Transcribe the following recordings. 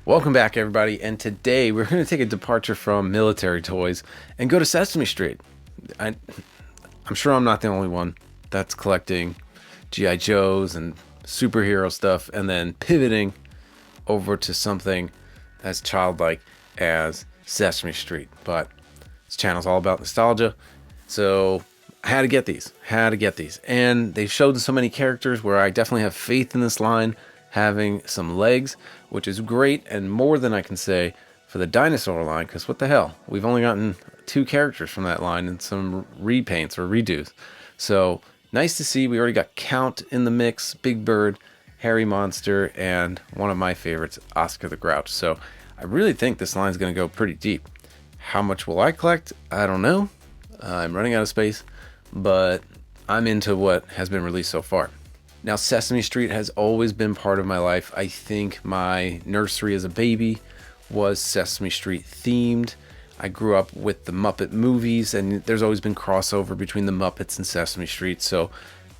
Welcome back, everybody, and today we're going to take a departure from military toys and go to Sesame Street. I'm sure I'm not the only one that's collecting G.I. Joes and superhero stuff and then pivoting over to something as childlike as Sesame Street. But this channel's all about nostalgia, so I had to get these. And they showed so many characters where I definitely have faith in this line having some legs, which is great, and more than I can say for the dinosaur line, because what the hell, we've only gotten 2 characters from that line and some repaints or redos. So nice to see. We already got Count in the mix, Big Bird, Hairy Monster, and one of my favorites, Oscar the Grouch. So I really think this line is going to go pretty deep. How much will I collect? I don't know. I'm running out of space, but I'm into what has been released so far. Now, Sesame Street has always been part of my life. I think my nursery as a baby was Sesame Street themed. I grew up with the Muppet movies, and there's always been crossover between the Muppets and Sesame Street, so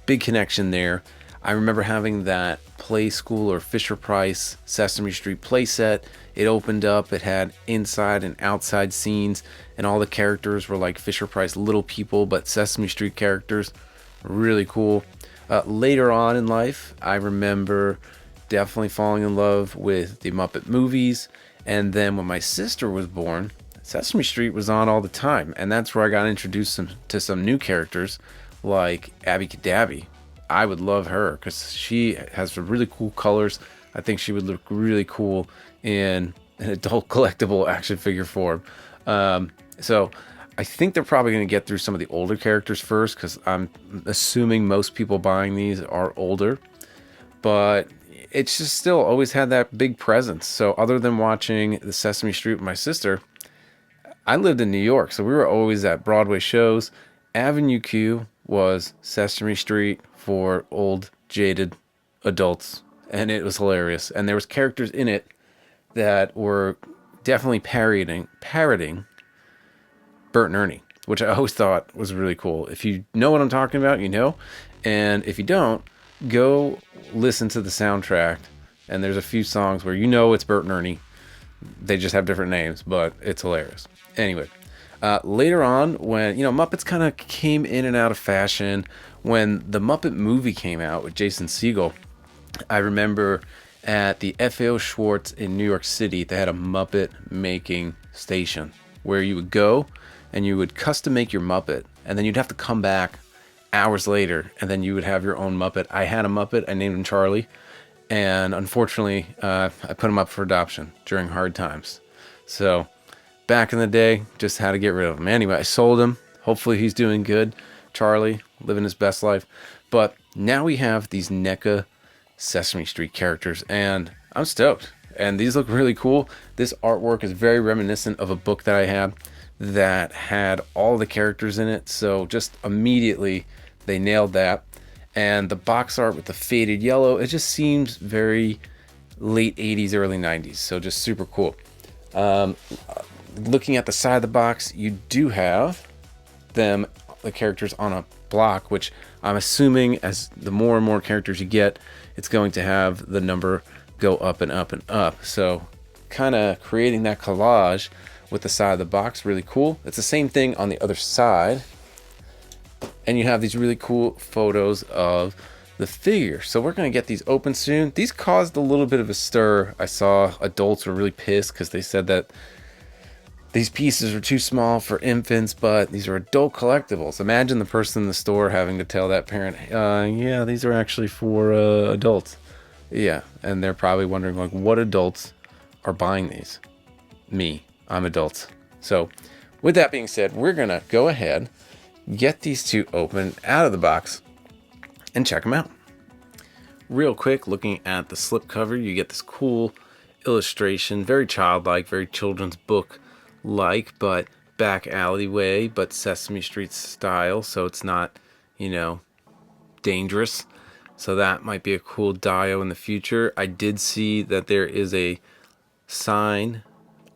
big connection there. I remember having that Play School or Fisher-Price Sesame Street playset. It opened up, it had inside and outside scenes, and all the characters were like Fisher-Price little people, but Sesame Street characters. Really cool. Later on in life, I remember definitely falling in love with the Muppet movies, and then when my sister was born, Sesame Street was on all the time, and that's where I got introduced to some new characters like Abby Cadabby. I would love her because she has some really cool colors. I think she would look really cool in an adult collectible action figure form. So I think they're probably going to get through some of the older characters first, because I'm assuming most people buying these are older. But it's just still always had that big presence. So other than watching the Sesame Street with my sister, I lived in New York, so we were always at Broadway shows. Avenue Q was Sesame Street for old, jaded adults, and it was hilarious. And there was characters in it that were definitely parroting Bert and Ernie, which I always thought was really cool. If you know what I'm talking about, you know. And if you don't, go listen to the soundtrack. And there's a few songs where you know it's Bert and Ernie. They just have different names, but it's hilarious. Anyway, later on, when, Muppets kind of came in and out of fashion, when the Muppet movie came out with Jason Segel, I remember at the FAO Schwartz in New York City, they had a Muppet making station where you would go and you would custom make your Muppet, and then you'd have to come back hours later, and then you would have your own Muppet. I had a Muppet, I named him Charlie, and unfortunately, I put him up for adoption during hard times. So, back in the day, just had to get rid of him. Anyway, I sold him. Hopefully he's doing good. Charlie, living his best life. But now we have these NECA Sesame Street characters, and I'm stoked. And these look really cool. This artwork is very reminiscent of a book that I had that had all the characters in it, so just immediately they nailed that. And the box art with the faded yellow, it just seems very late 80s, early 90s, so just super cool. Looking at the side of the box, you do have the characters on a block, which I'm assuming as the more and more characters you get, it's going to have the number go up and up and up. So kind of creating that collage with the side of the box, really cool. It's the same thing on the other side, and you have these really cool photos of the figure. So we're going to get these open soon. These caused a little bit of a stir. I saw adults were really pissed because they said that these pieces are too small for infants, but these are adult collectibles. Imagine the person in the store having to tell that parent, yeah, these are actually for adults. Yeah, and they're probably wondering, like, what adults are buying these? Me. I'm adults. So with that being said, we're going to go ahead, get these 2 open out of the box, and check them out. Real quick, looking at the slipcover, you get this cool illustration, very childlike, very children's book-like, but back alleyway, but Sesame Street style, so it's not, dangerous. So that might be a cool dio in the future. I did see that there is a sign,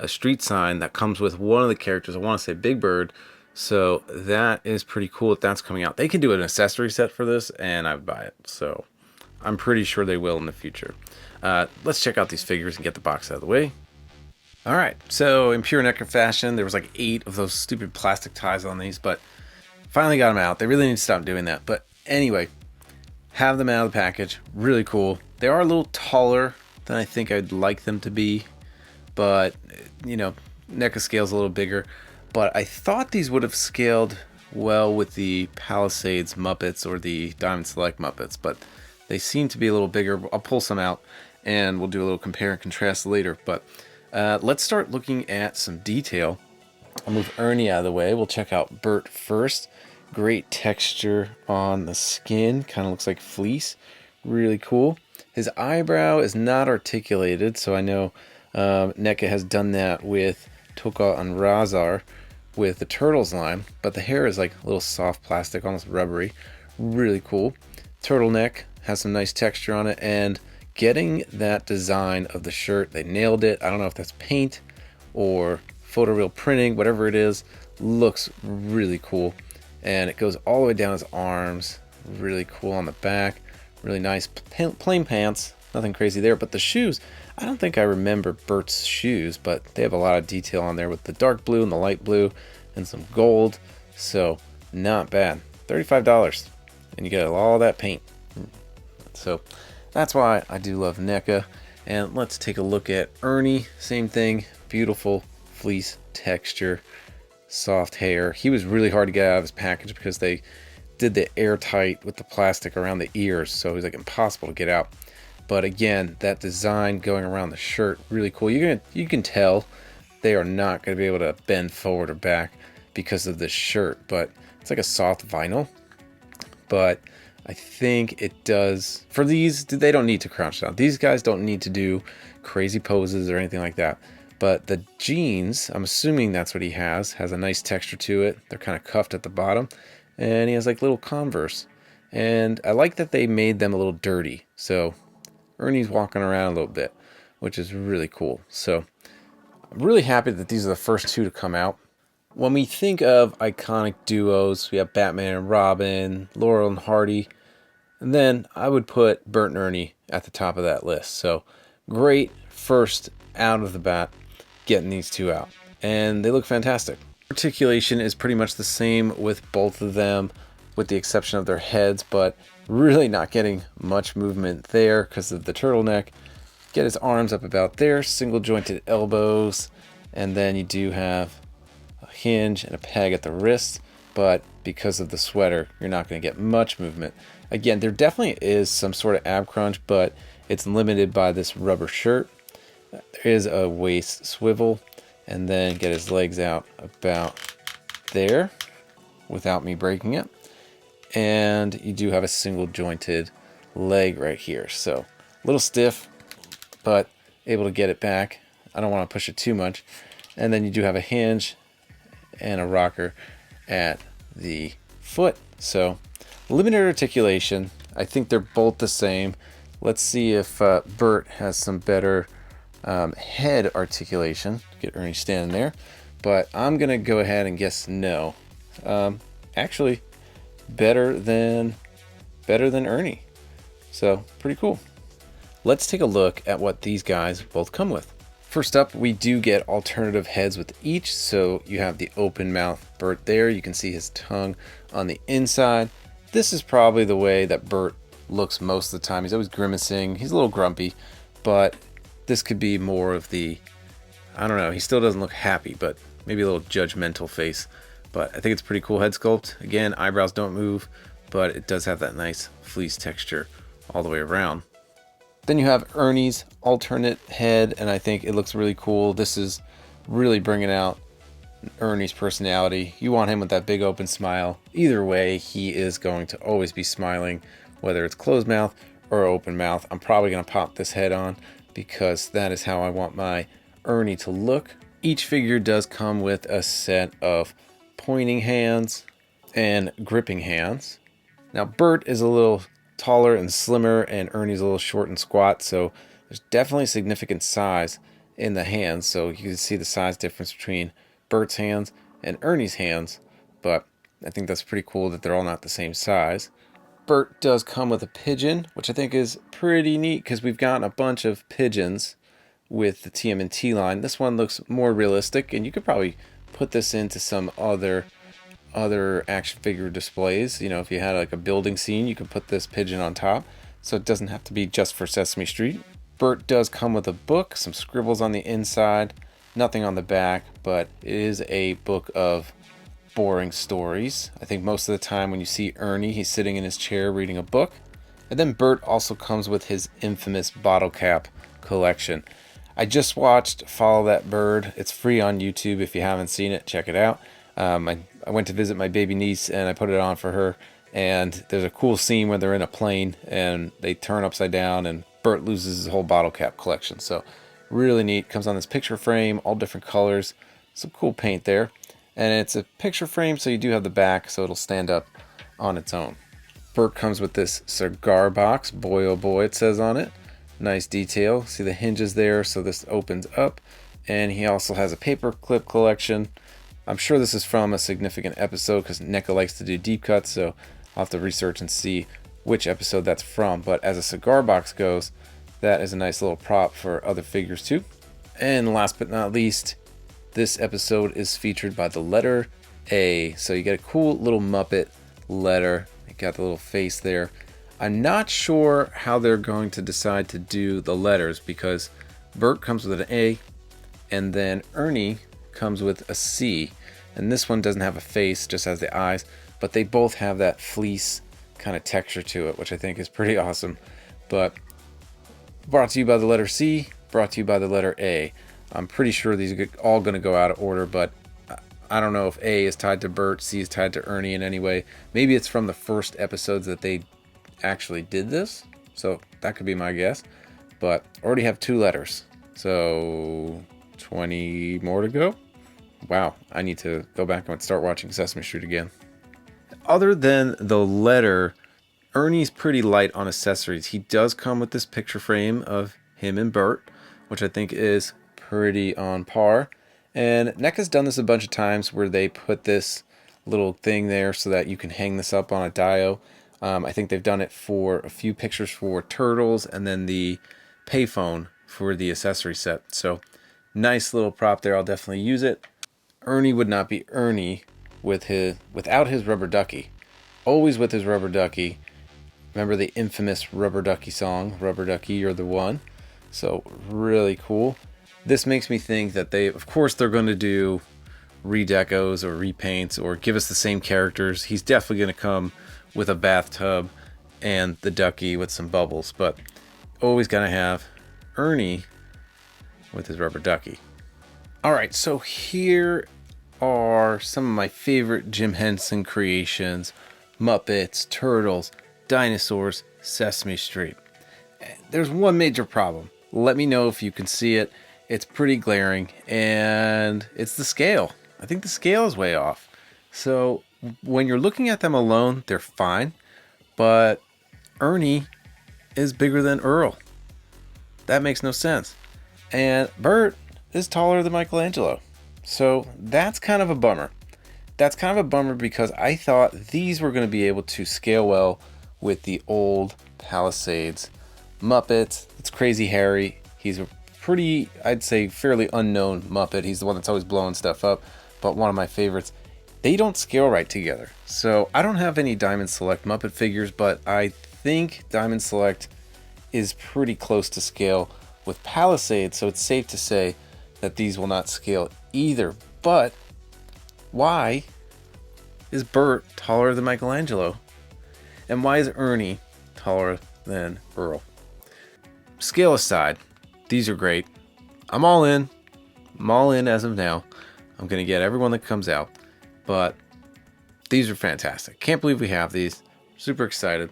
a street sign that comes with one of the characters. I want to say Big Bird. So that is pretty cool if that's coming out. They could do an accessory set for this, and I'd buy it. So I'm pretty sure they will in the future. Let's check out these figures and get the box out of the way. All right, so in pure NECA fashion, there was like 8 of those stupid plastic ties on these, but finally got them out. They really need to stop doing that. But anyway, have them out of the package. Really cool. They are a little taller than I think I'd like them to be, but you know, NECA scale's a little bigger. But I thought these would have scaled well with the Palisades Muppets or the Diamond Select Muppets, but they seem to be a little bigger. I'll pull some out and we'll do a little compare and contrast later. But let's start looking at some detail. I'll move Ernie out of the way. We'll check out Bert first. Great texture on the skin. Kind of looks like fleece. Really cool. His eyebrow is not articulated, so I know NECA has done that with Toka and Razar with the Turtles line, but the hair is like a little soft plastic, almost rubbery. Really cool. Turtleneck has some nice texture on it, and getting that design of the shirt, they nailed it. I don't know if that's paint or photoreal printing, whatever it is, looks really cool. And it goes all the way down his arms. Really cool on the back. Really nice plain pants. Nothing crazy there. But the shoes, I don't think I remember Bert's shoes, but they have a lot of detail on there with the dark blue and the light blue and some gold. So not bad. $35. And you get all that paint. So that's why I do love NECA. And let's take a look at Ernie. Same thing. Beautiful fleece texture. Soft hair. He was really hard to get out of his package because they did the airtight with the plastic around the ears, so it was like impossible to get out. But again, that design going around the shirt, really cool. You can tell they are not going to be able to bend forward or back because of this shirt, but it's like a soft vinyl. But I think it does for these. They don't need to crouch down. These guys don't need to do crazy poses or anything like that. But the jeans, I'm assuming that's what he has a nice texture to it. They're kind of cuffed at the bottom. And he has like little Converse. And I like that they made them a little dirty. So Ernie's walking around a little bit, which is really cool. So I'm really happy that these are the first 2 to come out. When we think of iconic duos, we have Batman and Robin, Laurel and Hardy. And then I would put Bert and Ernie at the top of that list. So great first out of the bat getting these 2 out, and they look fantastic. Articulation is pretty much the same with both of them with the exception of their heads, but really not getting much movement there because of the turtleneck. Get his arms up about there, single jointed elbows, and then you do have a hinge and a peg at the wrist, but because of the sweater you're not going to get much movement. Again, there definitely is some sort of ab crunch, but it's limited by this rubber shirt. There is a waist swivel, and then get his legs out about there without me breaking it. And you do have a single jointed leg right here. So a little stiff, but able to get it back. I don't want to push it too much. And then you do have a hinge and a rocker at the foot. So limited articulation. I think they're both the same. Let's see if Bert has some better head articulation. Get Ernie standing there, but I'm gonna go ahead and guess no. Actually, better than Ernie. So pretty cool. Let's take a look at what these guys both come with. First up, we do get alternative heads with each. So you have the open mouth Bert there. You can see his tongue on the inside. This is probably the way that Bert looks most of the time. He's always grimacing. He's a little grumpy, but this could be more of the, I don't know, he still doesn't look happy, but maybe a little judgmental face. But I think it's a pretty cool head sculpt. Again, eyebrows don't move, but it does have that nice fleece texture all the way around. Then you have Ernie's alternate head, and I think it looks really cool. This is really bringing out Ernie's personality. You want him with that big open smile. Either way, he is going to always be smiling, whether it's closed mouth or open mouth. I'm probably going to pop this head on because that is how I want my Ernie to look. Each figure does come with a set of pointing hands and gripping hands. Now Bert is a little taller and slimmer, and Ernie's a little short and squat, so there's definitely significant size in the hands. So you can see the size difference between Bert's hands and Ernie's hands, but I think that's pretty cool that they're all not the same size. Bert does come with a pigeon, which I think is pretty neat because we've gotten a bunch of pigeons with the TMNT line. This one looks more realistic, and you could probably put this into some other action figure displays. You know, if you had like a building scene, you could put this pigeon on top, so it doesn't have to be just for Sesame Street. Bert does come with a book, some scribbles on the inside, nothing on the back, but it is a book of boring stories. I think most of the time when you see Ernie, he's sitting in his chair reading a book. And then Bert also comes with his infamous bottle cap collection. I just watched Follow That Bird. It's free on YouTube. If you haven't seen it, check it out. I went to visit my baby niece and I put it on for her. And there's a cool scene where they're in a plane and they turn upside down and Bert loses his whole bottle cap collection. So really neat. Comes on this picture frame, all different colors. Some cool paint there. And it's a picture frame, so you do have the back, so it'll stand up on its own. Bert comes with this cigar box. Boy, oh boy, it says on it. Nice detail. See the hinges there, so this opens up. And he also has a paper clip collection. I'm sure this is from a significant episode because NECA likes to do deep cuts, so I'll have to research and see which episode that's from. But as a cigar box goes, that is a nice little prop for other figures too. And last but not least, this episode is featured by the letter A. So you get a cool little Muppet letter. You got the little face there. I'm not sure how they're going to decide to do the letters because Bert comes with an A and then Ernie comes with a C. And this one doesn't have a face, just has the eyes, but they both have that fleece kind of texture to it, which I think is pretty awesome. But brought to you by the letter C, brought to you by the letter A. I'm pretty sure these are all going to go out of order, but I don't know if A is tied to Bert, C is tied to Ernie in any way. Maybe it's from the first episodes that they actually did this, so that could be my guess. But already have 2 letters, so 20 more to go. Wow, I need to go back and start watching Sesame Street again. Other than the letter, Ernie's pretty light on accessories. He does come with this picture frame of him and Bert, which I think is pretty on par. And NECA's done this a bunch of times where they put this little thing there so that you can hang this up on a dio. I think they've done it for a few pictures for Turtles and then the payphone for the accessory set. So nice little prop there. I'll definitely use it. Ernie would not be Ernie without his rubber ducky. Always with his rubber ducky. Remember the infamous Rubber Ducky song, Rubber Ducky, You're the One. So really cool. This makes me think that of course they're going to do redecos or repaints or give us the same characters. He's definitely going to come with a bathtub and the ducky with some bubbles, but always going to have Ernie with his rubber ducky. All right, so here are some of my favorite Jim Henson creations: Muppets, Turtles, dinosaurs, Sesame Street. There's one major problem. Let me know if you can see it. It's pretty glaring, and it's the scale. I think the scale is way off. So when you're looking at them alone, they're fine, but Ernie is bigger than Earl. That makes no sense. And Bert is taller than Michelangelo. So that's kind of a bummer. That's kind of a bummer because I thought these were going to be able to scale well with the old Palisades Muppets. It's Crazy Harry. He's a pretty, I'd say, fairly unknown Muppet. He's the one that's always blowing stuff up, but one of my favorites. They don't scale right together. So I don't have any Diamond Select Muppet figures, but I think Diamond Select is pretty close to scale with Palisades, so it's safe to say that these will not scale either. But why is Bert taller than Michelangelo? And why is Ernie taller than Earl? Scale aside, these are great. I'm all in. I'm all in as of now. I'm going to get everyone that comes out. But these are fantastic. Can't believe we have these. Super excited.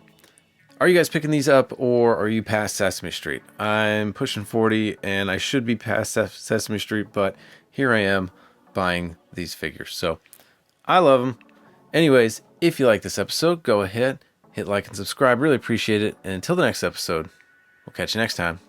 Are you guys picking these up, or are you past Sesame Street? I'm pushing 40 and I should be past Sesame Street, but here I am buying these figures. So I love them. Anyways, if you like this episode, go ahead, hit like and subscribe. Really appreciate it. And until the next episode, we'll catch you next time.